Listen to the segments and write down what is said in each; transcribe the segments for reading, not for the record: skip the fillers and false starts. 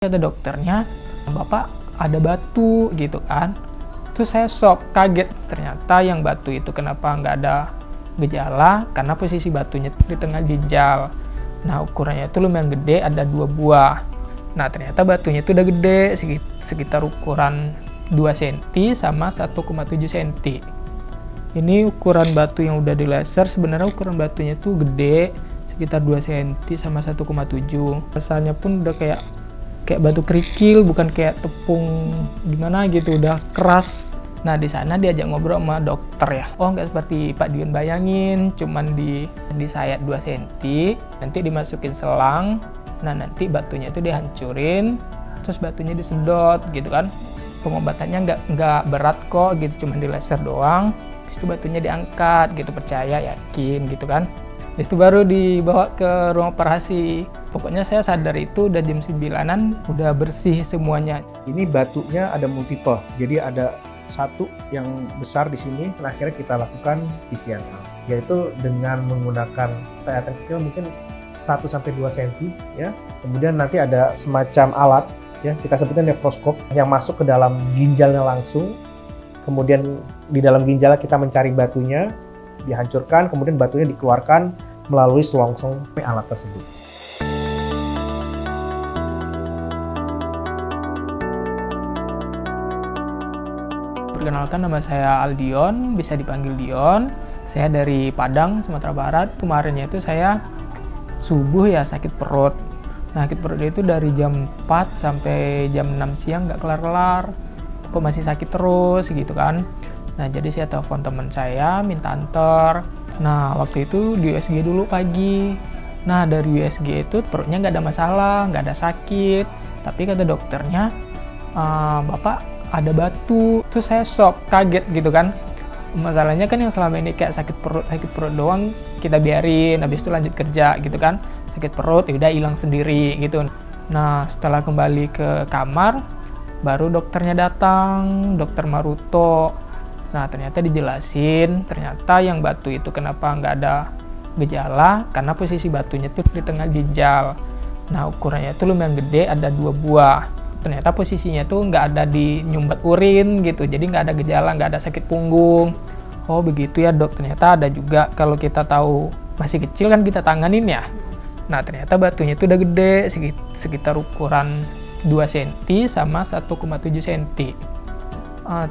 Kata dokternya, "Bapak ada batu," gitu kan. Terus saya shock, kaget. Ternyata yang batu itu kenapa nggak ada gejala, karena posisi batunya di tengah ginjal. Nah, ukurannya itu lumayan gede, ada 2 buah. Nah, ternyata batunya itu udah gede, sekitar ukuran 2 cm sama 1,7 cm. Ini ukuran batu yang udah di laser, sebenarnya ukuran batunya itu gede, sekitar 2 cm sama 1,7. Asalnya pun udah kayak batu kerikil, bukan kayak tepung gimana gitu, udah keras. Nah, di sana diajak ngobrol sama dokter ya. Oh, nggak seperti Pak Dion bayangin, cuman disayat 2 cm, nanti dimasukin selang. Nah, nanti batunya itu dihancurin, terus batunya disedot gitu kan. Pengobatannya nggak berat kok gitu, cuman di laser doang. Habis itu batunya diangkat gitu, percaya, yakin gitu kan. Itu baru dibawa ke ruang operasi. Pokoknya saya sadar itu udah jam 9-an, udah bersih semuanya. Ini batunya ada multiple, jadi ada satu yang besar di sini. Nah, akhirnya kita lakukan PCR, yaitu dengan menggunakan sayatan kecil mungkin 1-2 cm ya. Kemudian nanti ada semacam alat ya, kita sebutnya nefroskop yang masuk ke dalam ginjalnya langsung. Kemudian di dalam ginjal kita mencari batunya, dihancurkan, kemudian batunya dikeluarkan melalui selongsong alat tersebut. Perkenalkan, nama saya Aldion, bisa dipanggil Dion. Saya dari Padang, Sumatera Barat. Kemarinnya itu saya subuh ya sakit perut. Nah, sakit perut itu dari jam 4 sampai jam 6 siang nggak kelar-kelar. Kok masih sakit terus gitu kan. Nah, jadi saya telepon teman saya, minta antar. Nah, waktu itu di USG dulu pagi. Nah, dari USG itu perutnya nggak ada masalah, nggak ada sakit. Tapi kata dokternya, "Bapak ada batu." Terus saya shock, kaget gitu kan. Masalahnya kan yang selama ini kayak sakit perut doang kita biarin, habis itu lanjut kerja gitu kan. Sakit perut ya udah hilang sendiri gitu. Nah, setelah kembali ke kamar, baru dokternya datang, Dokter Maruto. Nah, ternyata dijelasin, ternyata yang batu itu kenapa nggak ada gejala, karena posisi batunya tuh di tengah ginjal. Nah, ukurannya itu lumayan gede, ada 2 buah. Ternyata posisinya tuh nggak ada di nyumbat urin gitu, jadi nggak ada gejala, nggak ada sakit punggung. Oh begitu ya dok, ternyata ada juga. Kalau kita tahu masih kecil kan kita tanganin ya. Nah, ternyata batunya itu udah gede, sekitar ukuran 2 cm sama 1,7 cm.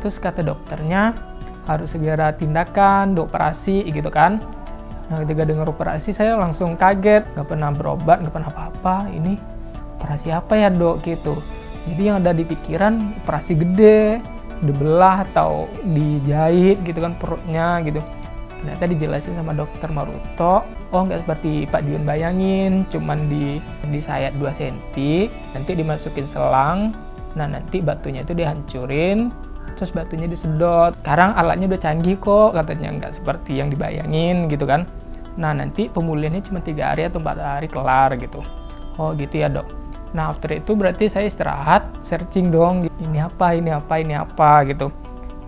Terus kata dokternya harus segera tindakan, dioperasi gitu kan. Nah, ketika dengar operasi saya langsung kaget, nggak pernah berobat, nggak pernah apa-apa. Ini operasi apa ya dok gitu. Jadi yang ada di pikiran operasi gede, dibelah atau dijahit gitu kan perutnya gitu. Ternyata dijelasin sama Dokter Maruto, oh nggak seperti Pak Dion bayangin, cuman disayat 2 cm, nanti dimasukin selang. Nah, nanti batunya itu dihancurin, terus batunya disedot. Sekarang alatnya udah canggih kok, katanya nggak seperti yang dibayangin gitu kan. Nah, nanti pemulihannya cuma 3 hari atau 4 hari kelar gitu. Oh gitu ya dok. Nah, after itu berarti saya istirahat, searching dong, ini apa gitu.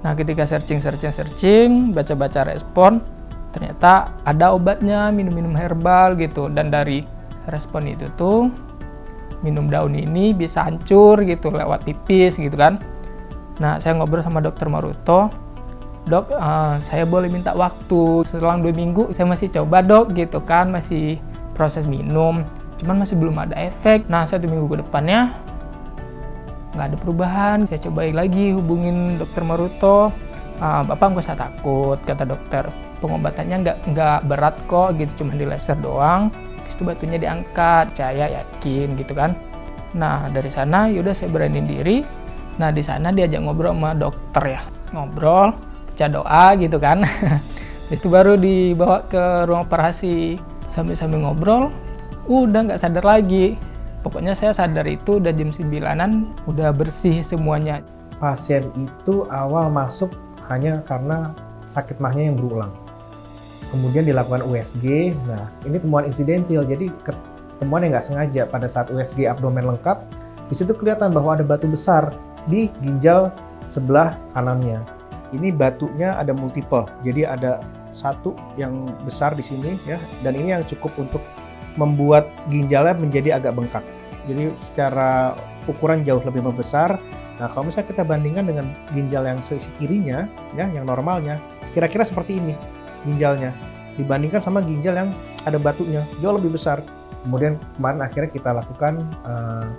Nah, ketika searching, baca-baca respon, ternyata ada obatnya, minum-minum herbal gitu. Dan dari respon itu tuh, minum daun ini bisa hancur gitu, lewat pipis gitu kan. Nah, saya ngobrol sama Dokter Maruto, "Dok, saya boleh minta waktu selang 2 minggu, saya masih coba dok gitu kan, masih proses minum, cuman masih belum ada efek." Nah, 1 minggu ke depannya nggak ada perubahan. Saya cobain lagi hubungin Dokter Maruto, "Bapak nggak usah takut," kata dokter, "pengobatannya nggak berat kok gitu, cuma di laser doang." Habis itu batunya diangkat, saya yakin gitu kan. Nah, dari sana yaudah saya beraniin diri. Nah, di sana diajak ngobrol sama dokter ya, ngobrol, baca doa gitu kan. Itu baru dibawa ke ruang operasi. Sambil ngobrol, udah nggak sadar lagi. Pokoknya saya sadar itu udah jam 9-an, udah bersih semuanya. Pasien itu awal masuk hanya karena sakit mahnya yang berulang. Kemudian dilakukan USG. Nah, ini temuan insidentil, jadi temuan yang nggak sengaja. Pada saat USG abdomen lengkap, di situ kelihatan bahwa ada batu besar di ginjal sebelah kanannya. Ini batunya ada multiple, jadi ada satu yang besar di sini ya, dan ini yang cukup untuk membuat ginjalnya menjadi agak bengkak. Jadi secara ukuran jauh lebih membesar. Nah, kalau misalnya kita bandingkan dengan ginjal yang sisi kirinya, ya, yang normalnya, kira-kira seperti ini ginjalnya. Dibandingkan sama ginjal yang ada batunya, jauh lebih besar. Kemudian kemarin akhirnya kita lakukan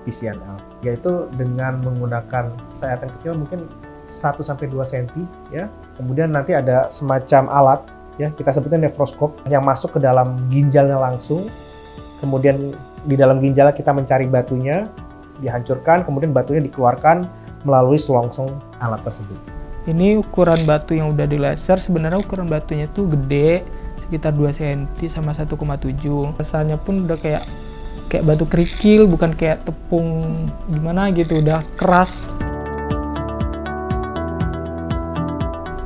PCNL, yaitu dengan menggunakan sayatan kecil mungkin 1-2 cm, ya. Kemudian nanti ada semacam alat, ya, kita sebutnya nefroskop, yang masuk ke dalam ginjalnya langsung. Kemudian di dalam ginjalnya kita mencari batunya, dihancurkan, kemudian batunya dikeluarkan melalui selongsong alat tersebut. Ini ukuran batu yang udah di laser, sebenarnya ukuran batunya tuh gede, sekitar 2 cm sama 1,7. Asalnya pun udah kayak batu kerikil, bukan kayak tepung gimana gitu, udah keras.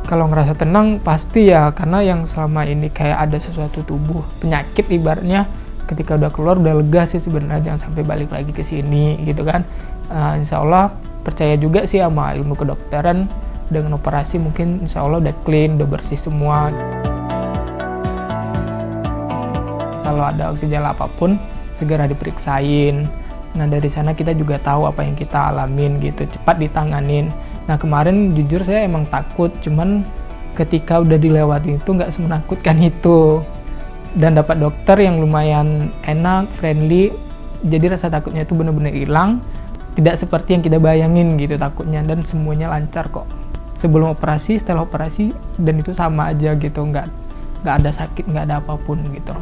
Kalau ngerasa tenang pasti ya, karena yang selama ini kayak ada sesuatu tubuh, penyakit ibaratnya, ketika udah keluar udah lega sih sebenarnya, jangan sampai balik lagi ke sini gitu kan. Insya Allah percaya juga sih sama ilmu kedokteran, dengan operasi mungkin insya Allah udah clean, udah bersih semua. Kalau ada gejala apapun segera diperiksain. Nah dari sana kita juga tahu apa yang kita alamin gitu, cepat ditanganin. Nah kemarin jujur saya emang takut, cuman ketika udah dilewati itu nggak semenakutkan itu. Dan dapat dokter yang lumayan enak, friendly, jadi rasa takutnya itu benar-benar hilang. Tidak seperti yang kita bayangin gitu takutnya, dan semuanya lancar kok. Sebelum operasi, setelah operasi, dan itu sama aja gitu, nggak ada sakit, nggak ada apapun gitu.